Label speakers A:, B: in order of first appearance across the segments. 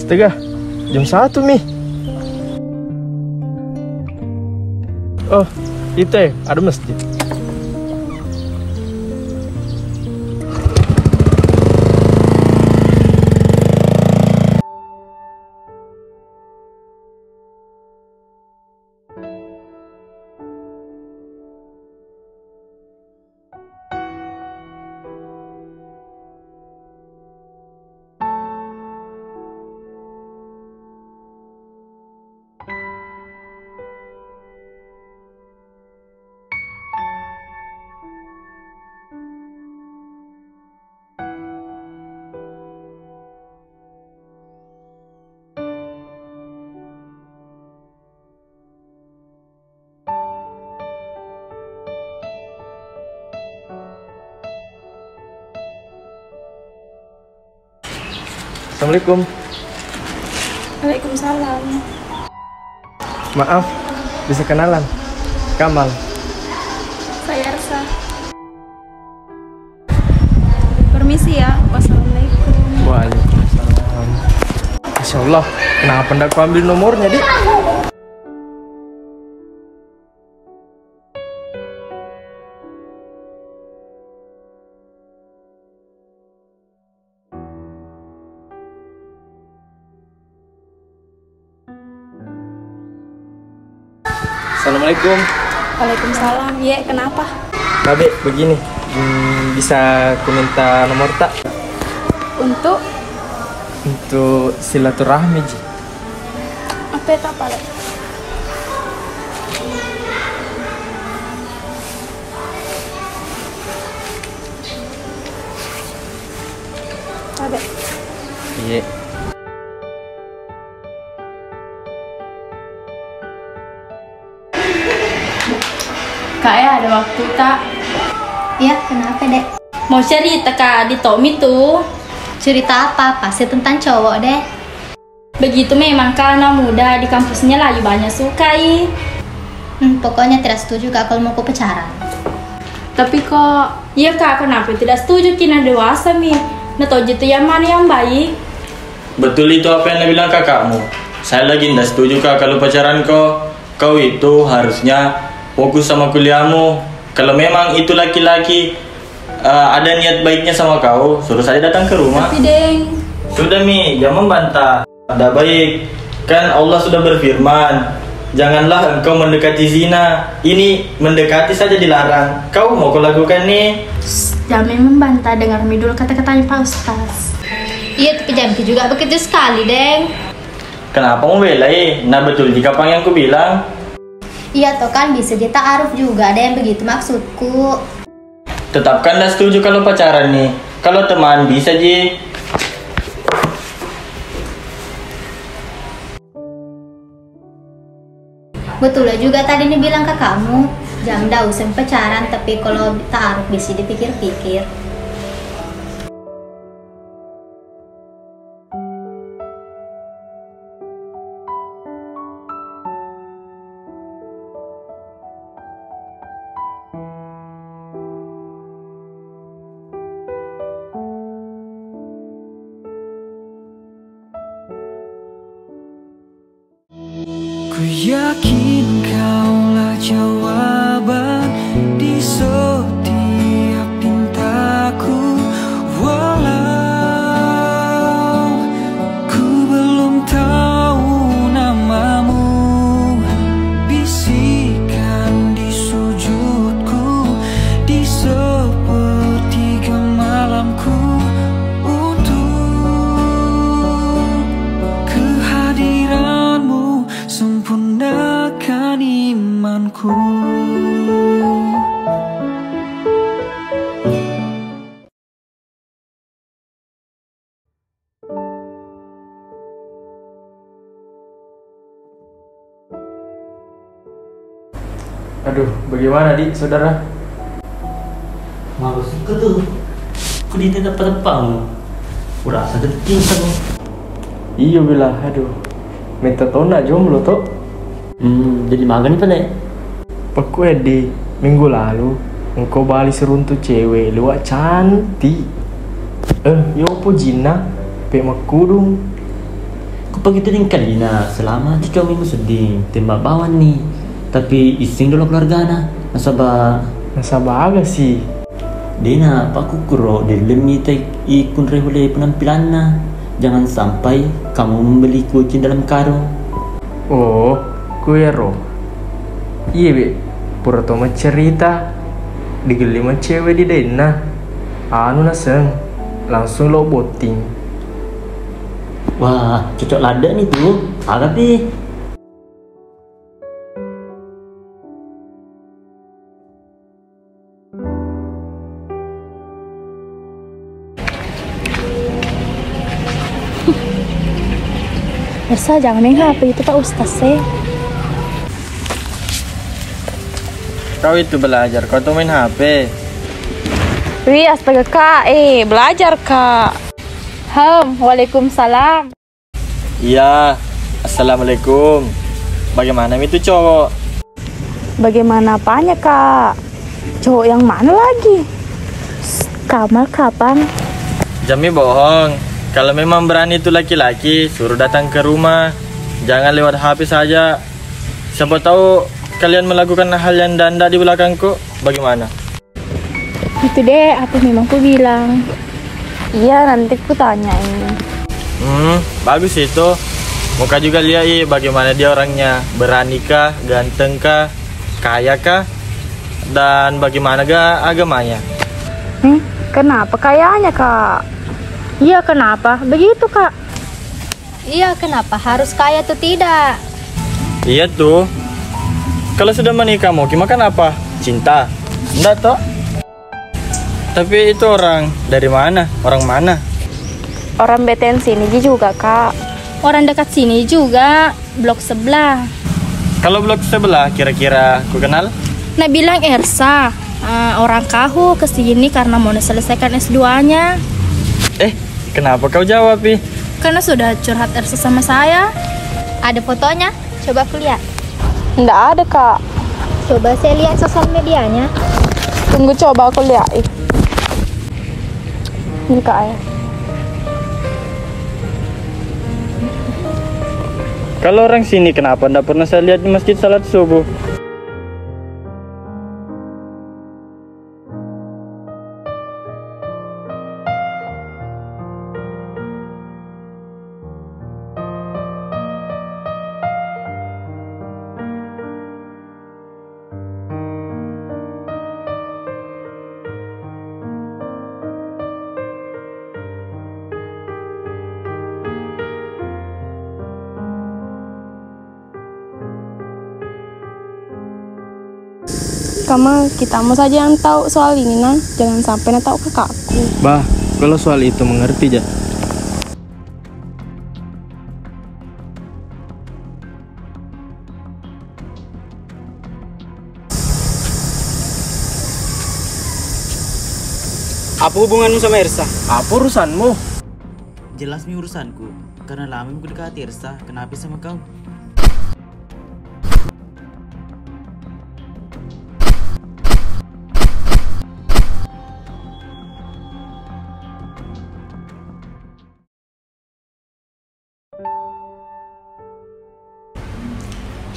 A: Astaga, jam 1 Mi. Oh, itu ya, ada masjid. Assalamualaikum.
B: Waalaikumsalam.
A: Maaf, bisa kenalan? Kamal.
B: Saya Ersa. Permisi ya. Wassalamualaikum.
A: Waalaikumsalam. Masya Allah, kenapa ndak ku ambil nomornya, Dik? Assalamualaikum.
B: Waalaikumsalam. Ya, kenapa?
A: Babe, begini, bisa ku minta nomor tak?
B: Untuk
A: Untuk silaturahmi, Ji.
B: apa itu apa? Le? Ada.
A: Iya.
B: Kak ya, ada waktu tak?
C: Ya, kenapa dek?
B: Mau cerita Kak di Tommy tuh.
C: Cerita apa? Pasti tentang cowok deh.
B: Begitu memang karena muda di kampusnya lagi banyak sukai.
C: Pokoknya tidak setuju kak kalau mau ku pacaran.
B: Tapi kok, iya Kak, kenapa tidak setuju kina dewasa mi? Nah tau gitu yang mana yang baik?
D: Betul itu apa yang bilang kakakmu. Saya lagi tidak setuju kak kalau pacaran kau. Kau itu harusnya fokus sama kuliahmu. Kalau memang itu laki-laki ada niat baiknya sama kau, suruh saya datang ke rumah.
B: Tapi Deng,
D: Sudah Mi, jangan membantah. Ada baik. Kan Allah sudah berfirman, janganlah engkau mendekati zina. Ini mendekati saja dilarang. Kau mau kau lakukan nih?
B: jangan membantah, dengar mi dulu kata-katanya Pak Ustaz.
C: Iya, tapi Jampi juga begitu sekali deng.
D: Kenapa mau belai? Nah betul jika apa yang ku bilang.
C: Iya toh kan bisa dia ta'aruf juga, ada yang begitu maksudku.
D: Tetapkan dah setuju kalau pacaran nih. Kalau teman bisa Ji.
C: Betul lah juga tadi nih bilang ke kamu, jangan dah usah pacaran, tapi kalau ta'aruf bisa dipikir-pikir.
E: Ku yakin kaulah jawaban di setiap pintaku, walau ku belum tahu namamu. Bisikan di sujudku, di sepertiga malamku, untuk kehadiranmu sempurnakan imanku.
A: Aduh, bagaimana Dik, saudara?
F: Malu suka tuh. Aku di tempat-tempatmu. Udah rasa detik sama.
A: Iya bilah, aduh. Minta tau nak jomblo toh?
F: Jadi makan nih pada.
A: Paku di minggu lalu engkau balik seruntuh cewek luak cantik. Yo po jina pe makudung.
F: Kau begitu tinggal Dina selama cucu minggu sedih tembak bawan nih. Tapi ising dulu keluarga na. Nasabah
A: agak sih.
F: Dina pak kukuro dalam kita ikun rehule penampilannya. Jangan sampai kamu membeli kucing dalam karung.
A: Oh, kuero. Iya be, pura toma cerita digelima cewek di dena. Anu naseng, langsung lo boting.
F: Wah, cocok lada nih tuh. Agak nih.
B: Ersa, jangan main HP itu Pak Ustaz
D: Kau itu belajar, kau tuh main HP.
B: Wih, astaga Kak, belajar Kak. Waalaikumsalam.
D: Iya, assalamualaikum. Bagaimana itu cowok?
B: Bagaimana apanya Kak? Cowok yang mana lagi? Kamal kapan?
D: Jami bohong. Kalau memang berani itu laki-laki, suruh datang ke rumah. Jangan lewat HP saja. Siapa tahu kalian melakukan hal yang danda di belakangku. Bagaimana?
B: Itu deh, apa memang ku bilang. Iya, nanti ku tanyain.
D: Bagus itu. Muka juga lihat bagaimana dia orangnya. Beranikah, gantengkah, kayakah, dan bagaimana agamanya.
B: Kenapa kayaknya Kak? Iya, kenapa? Begitu Kak.
C: Iya, kenapa harus kaya tuh tidak?
D: Iya tuh. Kalau sudah menikah mau gimana apa? Cinta? Enggak toh? Tapi itu orang dari mana? Orang mana?
B: Orang BTN sini juga Kak. Orang dekat sini juga, blok sebelah.
D: Kalau blok sebelah kira-kira ku kenal?
B: Nah bilang Ersa, orang Kahu kesini karena mau selesaikan S2-nya.
D: Kenapa kau jawab, Pi?
B: Karena sudah curhat Ersa sama saya.
C: Ada fotonya? Coba aku lihat.
B: Nggak ada Kak.
C: Coba saya lihat sosial medianya.
B: Tunggu coba aku lihat. Ini Kak ya.
D: Kalau orang sini kenapa nggak pernah saya lihat di masjid salat subuh?
B: Kamu kita mau saja yang tahu soal ini nah, jangan sampai nak tahu kakakku.
A: Bah, kalau soal itu mengerti ja.
G: Apa hubunganmu sama Ersa?
A: Apa urusanmu?
G: Jelas nih urusanku. Karena lama aku dekati Ersa, kenapa sama kau?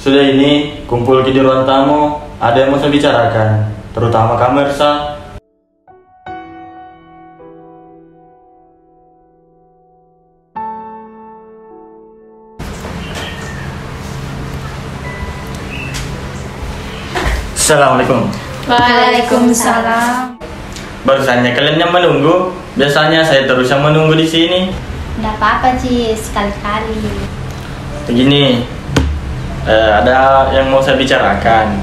D: Sudah ini, kumpul di ruang tamu. Ada yang mau saya bicarakan, terutama kamu, Ersa. Assalamualaikum.
B: Waalaikumsalam.
D: Barusannya kalian yang menunggu. Biasanya saya terus yang menunggu di sini.
C: Nggak apa-apa Ci, sekali-kali.
D: Begini, ada yang mau saya bicarakan.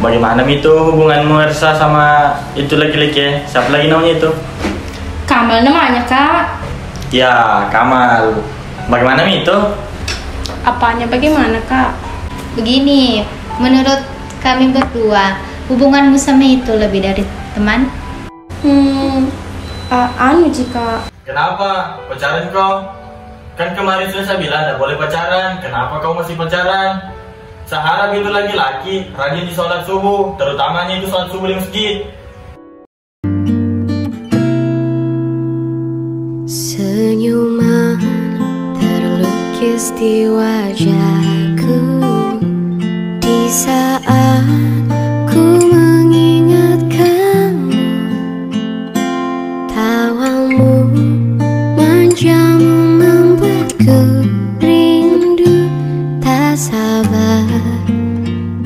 D: Bagaimana itu hubunganmu Ersa sama itu laki-laki? Siapa lagi namanya itu?
B: Kamal namanya Kak.
D: Ya, Kamal. Bagaimana itu?
B: Apanya bagaimana Kak?
C: Begini, menurut kami berdua, hubunganmu sama itu lebih dari teman?
B: Anu jika.
D: Kenapa? Pacaran kau? Kan kemarin sudah saya bilang tidak boleh pacaran. Kenapa kau masih pacaran? Seharap itu laki-laki rajin di sholat subuh, terutamanya itu sholat subuh di masjid.
H: Senyuman terlukis pasti wajahku di saat ku mengingat kamu. Tawamu manjamu membuatku rindu, tak sabar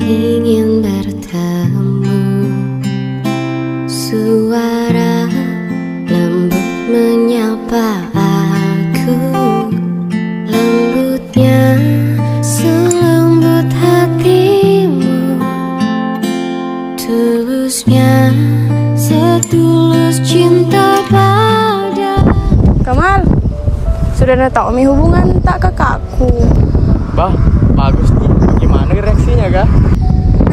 H: ingin bertemu. Suara lembut menyapa aku, lembutnya selembut hatimu, tulusnya setulus cinta pada.
B: Kamal, sudah tahu mi hubungan tak kakakku.
A: Bah, bagus nih. Gimana reaksinya, Kak?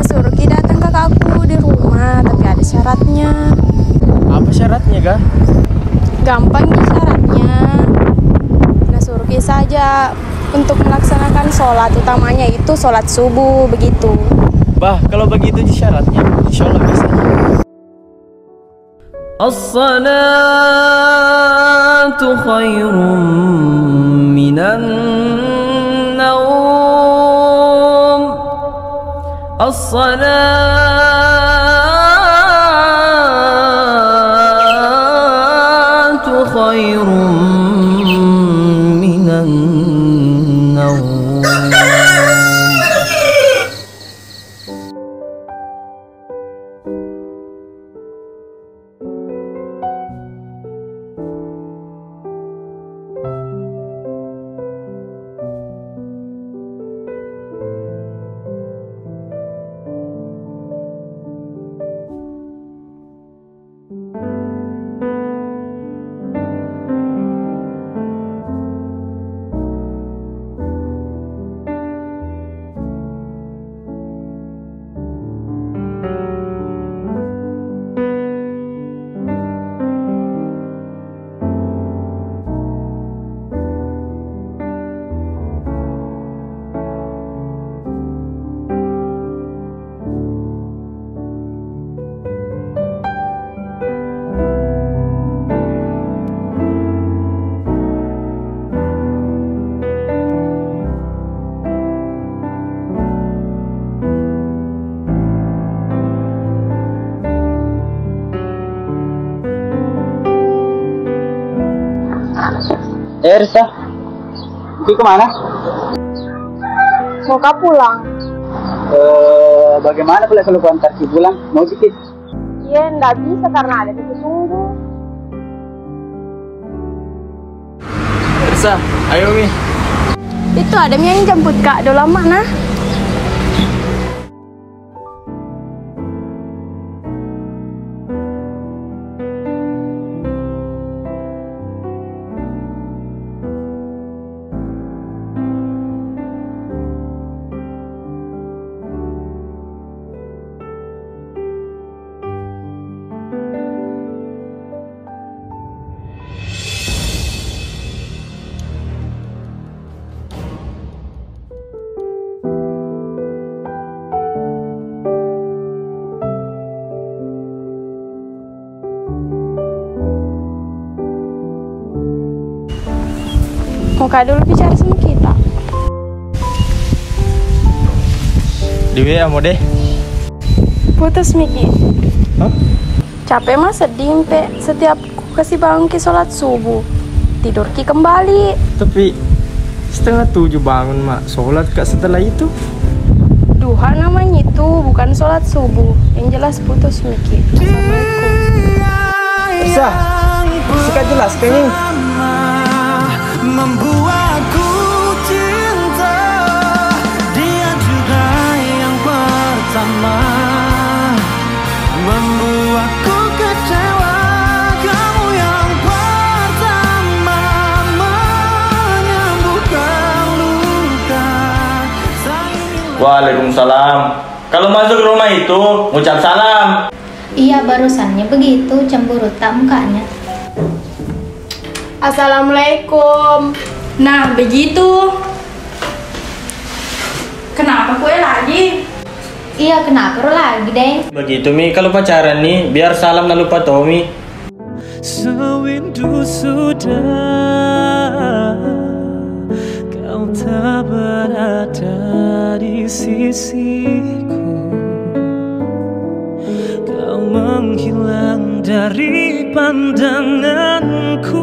B: Suruh Ki datang kakakku di rumah, tapi ada syaratnya.
A: Apa syaratnya, Kak?
B: Gampang nih syaratnya. Nah, suruh Ki saja untuk melaksanakan sholat, utamanya itu sholat subuh, begitu.
A: Bah, kalau begitu syaratnya, insya Allah bisa.
E: As-salatu khairun minan naum. As-salatu khairun minan naum.
I: Ersa, Ki kemana?
B: Mau kak pulang?
I: Bagaimana pula kalau ku antar Ki pulang? Mau sedikit?
B: Ya, nggak bisa karena ada di sungguh.
A: Ersa, ayo Mi.
B: Itu ada yang jemput kak, udah lama nah. Mau kak dulu bicara sama kita?
A: Di WA mau deh.
B: Putus Miki.
A: Hah?
B: Capek mas sedih Mpe. Setiap ku kasih bangun Ki sholat subuh, tidur Ki kembali.
A: Tapi 6:30 bangun mak. Sholat kak setelah itu.
B: Duha namanya itu, bukan sholat subuh. Yang jelas putus Miki. Assalamualaikum.
A: Ersa, sikat jelas kayaknya.
E: Membuatku cinta, dia juga yang pertama. Membuatku kecewa, kamu yang pertama. Menyembuhkan luka.
D: Waalaikumsalam. Kalau masuk rumah itu, ucap salam.
C: Iya, barusannya begitu, cemburu tak mukanya.
B: Assalamualaikum. Nah, begitu. Kenapa kue lagi?
C: Iya, kenapa lagi, Deng?
D: Begitu Mi, kalau pacaran nih, biar salam lalu lupa Tommy.
E: Sewindu sudah kau kau tak berada di sisiku, kau menghilang dari pandanganku.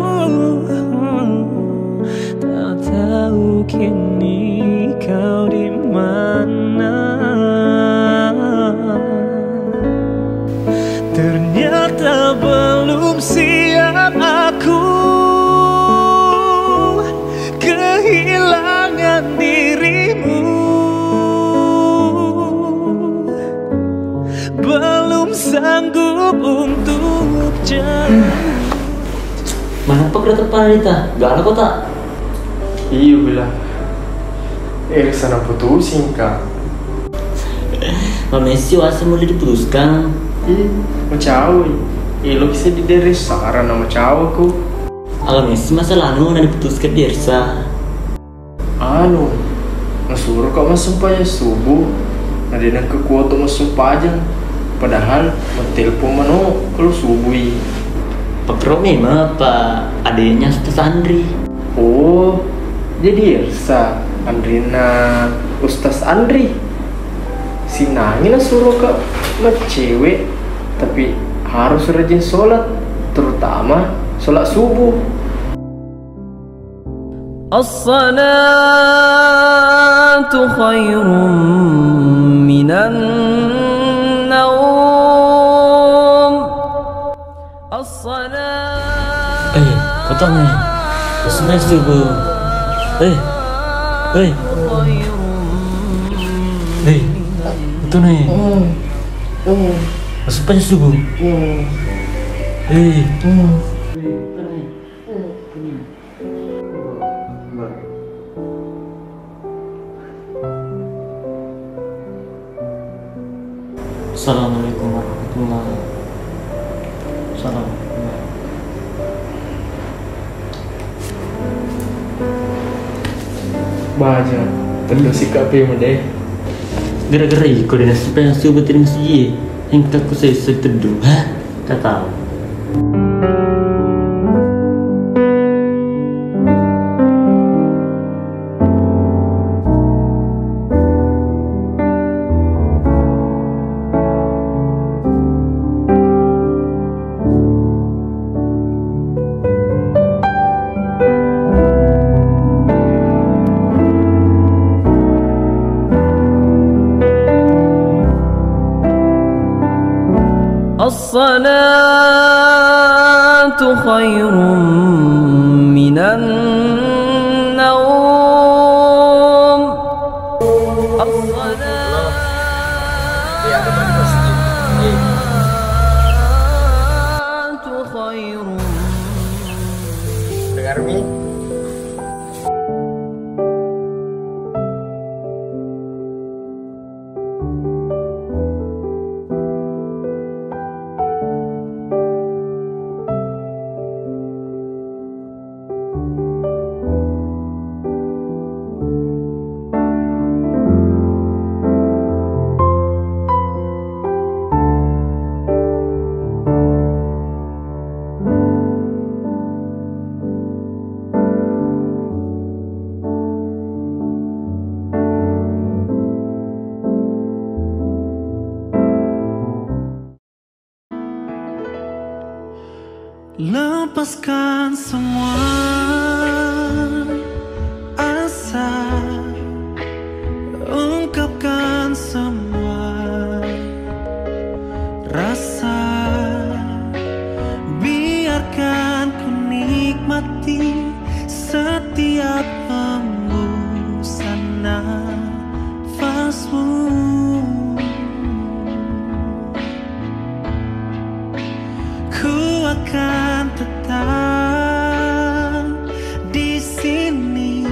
E: Tak tahu kini kau di mana. Ternyata belum siap aku kehilangan dirimu. Belum sanggup untuk jauh.
F: Mana pak kereta Rita? Galak kok tak?
A: Iya bilang. Sana putusin kak.
F: Mama Messi wasa mulai diputuskan.
A: Macawi. Lo bisa dideri saran sama cawaku.
F: Kalau Messi masa lalu udah diputuskan di Ersa.
A: Nasuruh kok mas sumpah ya subuh. Ada yang kekuatan mas sumpah aja. Padahal mau telepon mana kalau subuh.
F: Pak Pro memang pak adanya Ustaz Andri.
A: Oh, jadi Ersa, Andrina, Ustaz Andri. Si Nangin suruh ke cewek, tapi harus rajin sholat, terutama sholat subuh.
E: As-salatu khairum minan naum. As-salatu.
F: Potong nih. Sholat subuh. Itu nih. Masuk aja subuh. Assalamualaikum warahmatullahi wabarakatuh.
A: Baca, terus sikap deh.
F: Gara-gara ikut dengan siapa yang subuh tadi masih yang aku saya teduh. Hah? Tak tahu.
E: As-salatu khairum minan naum. As-salatu khairum.
A: Dengar Mi?
E: Lepaskan semua asa, ungkapkan semua rasa, biarkan ku nikmati setiap hembusan nafasmu. Ku akan tetap di sini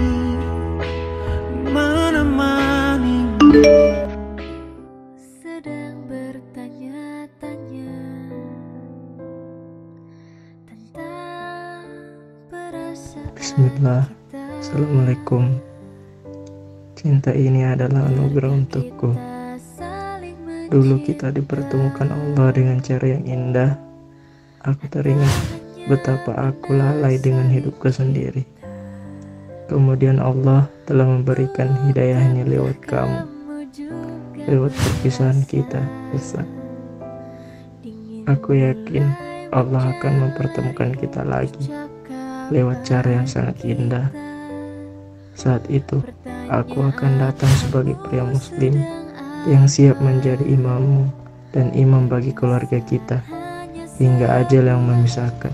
E: menemanimu.
H: Sedang bertanya-tanya tentang perasaan.
A: Bismillah. Assalamualaikum. Cinta ini adalah anugerah untukku. Dulu kita dipertemukan Allah dengan cara yang indah. Aku teringat betapa aku lalai dengan hidupku sendiri. Kemudian Allah telah memberikan hidayahnya lewat kamu, lewat perpisahan kita, Irsa. Aku yakin Allah akan mempertemukan kita lagi lewat cara yang sangat indah. Saat itu, aku akan datang sebagai pria muslim yang siap menjadi imammu dan imam bagi keluarga kita, hingga ajal yang memisahkan.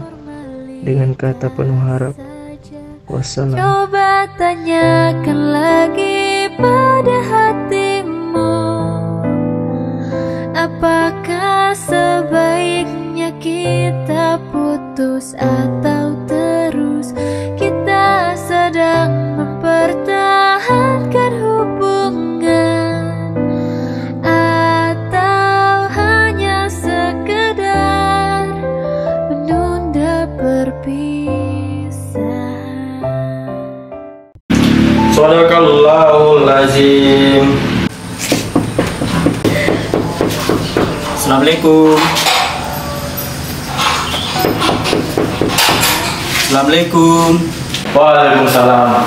A: Dengan kata penuh harap, wassalam.
H: Coba tanyakan lagi pada hatimu, apakah sebaiknya kita putus atau terus? Kita sedang mempertahankan hubungan, atau hanya sekedar menunda perpisahan.
D: Sadaqallahul azim.
G: Assalamualaikum. Assalamualaikum.
D: Waalaikumsalam.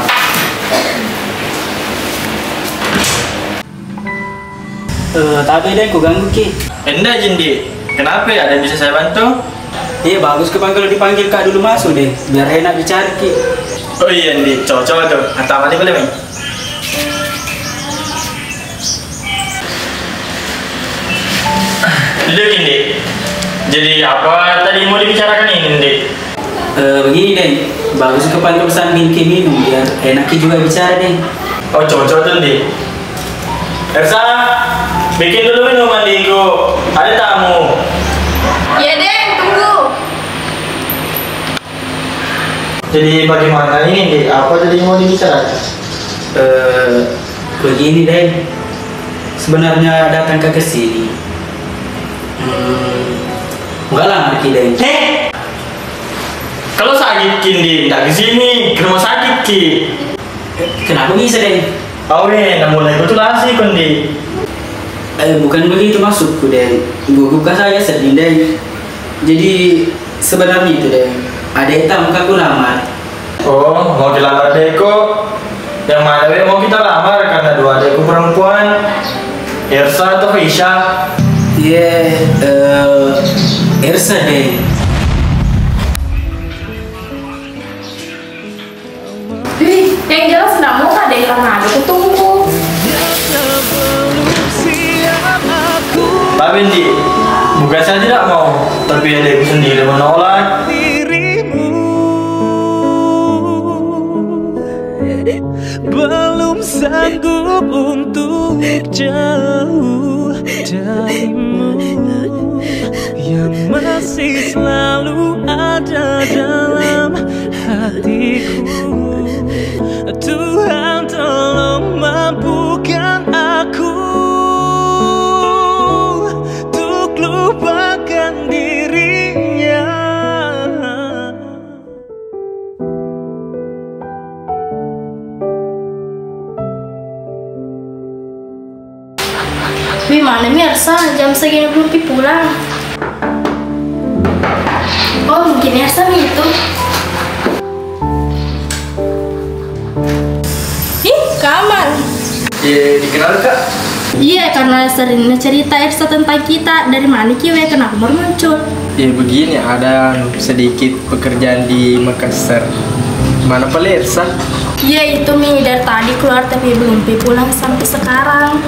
G: Tapi deh, ku ganggu Ki.
D: Enggak Jindi, kenapa ya? Ada yang bisa saya bantu?
G: Iya bagus ke kalau dipanggil Kak dulu masuk deh, biar enak bicara Ki.
D: Oh iya Ndi, coba tuh. Atau mati boleh main? Lihat Ndi. Jadi apa tadi mau dibicarakan ini Ndi?
G: Begini deh, bagus ke panggil pesan minum biar enak juga bicara deh.
D: Oh coba tuh Ndi. Ersa, bikin dulu minuman Digo. Ada tamu.
B: Ya Deng, tunggu.
D: Jadi bagaimana ini Ndi? Apa tadi mau dibicarakan?
G: Begini deh, sebenarnya datang ke sini. Enggak lama Ki deh.
D: Kalau sakit Ki, tidak ke sini, ke rumah sakit Ki.
G: Kenapa bisa deh?
D: Oh udah mulai betulasi Kondi.
G: Bukan begitu maksudku deh. Buka saya sedih deh. Jadi sebenarnya itu deh, adek tamu aku lamar.
D: Oh mau dilamar adekku? Yang mana deh mau kita lamar karena dua adekku perempuan, Irsa atau Fisya?
G: Iya, Irsa deh.
B: Yang jelas nggak mau ada karena aku tunggu.
D: Pak Bendi, bukan saya tidak mau, tapi adekku sendiri menolak.
E: Belum sanggup untuk jauh darimu, yang masih selalu ada dalam hatiku. Tuhan tolong mampukan aku untuk lupakan dirinya.
B: Wih, mana Mirsa? Jam segini belum pulang. Oh, mungkin Mirsa itu. Ih, Kamal.
A: Iya, dikenal Kak?
B: Iya, karena sering cerita Irsa tentang kita. Dari mana Kiwe? Kenapa baru muncul?
A: Ya begini, ada sedikit pekerjaan di Makassar. Mana Pak Irsa?
B: Iya, itu Mi dari tadi keluar tapi belum pulang sampai sekarang.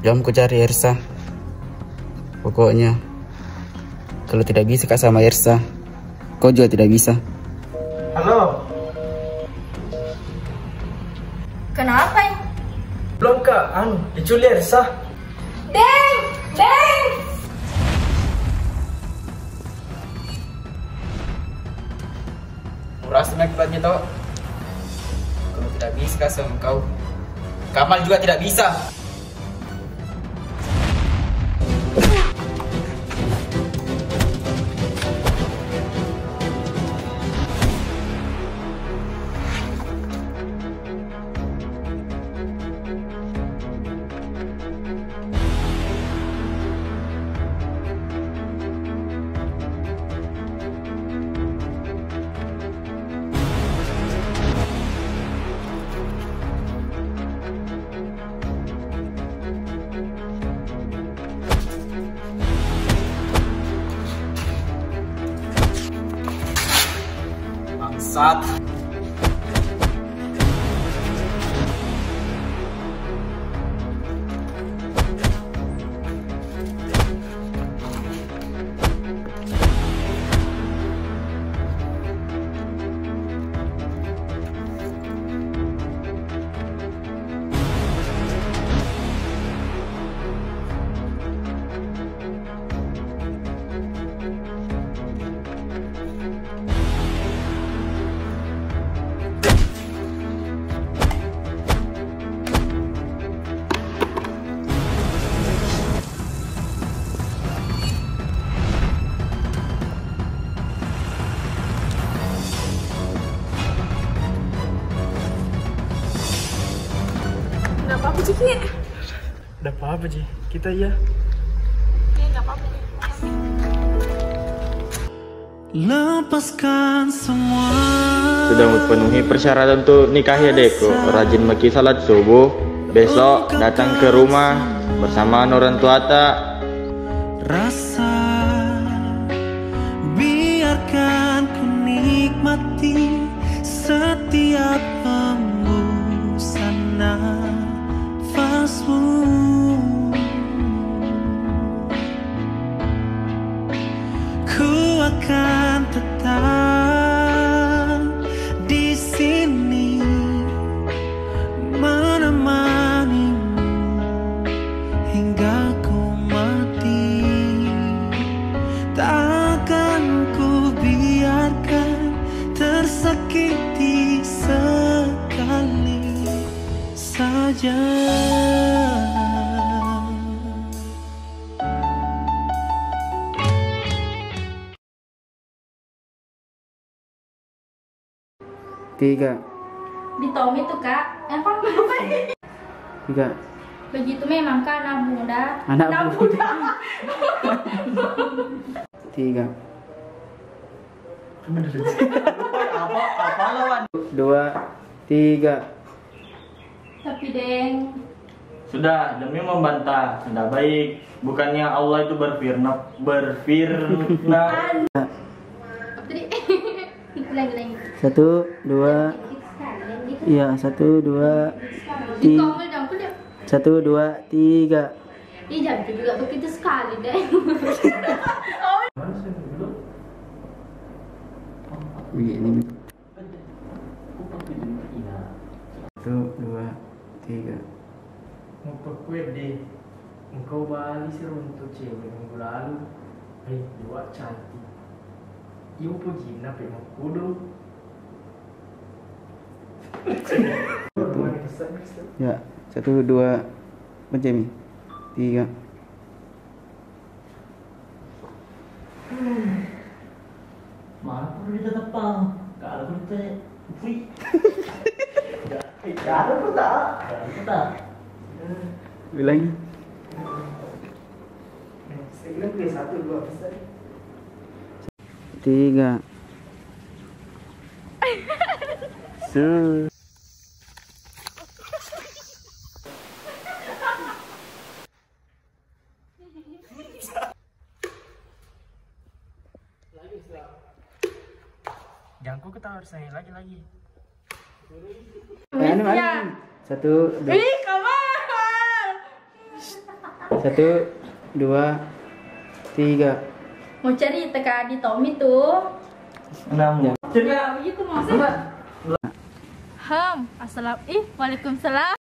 J: Jom ku cari Irsa. Pokoknya kalau tidak bisa Kak sama Irsa, kau juga tidak bisa.
A: Halo?
B: Kenapa ya?
A: Belum Kak, diculik Irsa.
B: Deng! Deng!
J: Murah semek lagi tau. Kalau tidak bisa Kak sama kau, Kamal juga tidak bisa. bangsat.
B: Nggak apa-apa Ciki.
A: Udah apa-apa Ji, kita ya.
B: Ya nggak apa-apa.
E: Lepaskan semua.
D: Sudah memenuhi persyaratan untuk nikah ya Deko. Rajin maki salat subuh. Besok datang ke rumah bersama orang tua tak.
E: Rasa biarkan ku nikmati setiap hembusan nafasmu. Ku akan tetap di sini menemanimu hingga ku mati. Takkan ku biarkan tersakiti sekali saja.
J: Tiga.
B: Di Tommy tuh kak, apa?
J: Tiga.
B: Begitu memang kan anak muda.
J: Anak muda. Tiga.
D: Apa lawan?
J: Dua. Tiga.
B: Tapi Deng,
D: Sudah, demi membantah, tidak baik. Bukannya Allah itu berfirman.
B: tadi lagi.
J: Satu, dua. Iya, satu, dua.
B: Di Tommy dong, kuliah.
J: Satu, dua, tiga.
B: Ih, jam itu juga begitu sekali Deng.
J: Begini. Satu, dua, tiga.
A: Mau kue deh. Engkau balik seruntuk cewek minggu lalu. Dua cantik. Ibu puji nape mau kudu.
J: Ya, satu, dua. Pencemi. Tiga.
F: Mana perlu ditetap pang? Kalau perlu tanya, free. Ada pun tak?
J: Ulangi.
A: Satu, dua, besar.
J: Tiga. Sus.
A: Jangan ketawa saya lagi.
J: Anu. Satu, dua.
B: Ih, kawan.
J: Satu, dua, tiga.
B: Mau cari teka di Tommy tuh.
D: Enam.
B: Ya begitu maksudnya. Waalaikumsalam.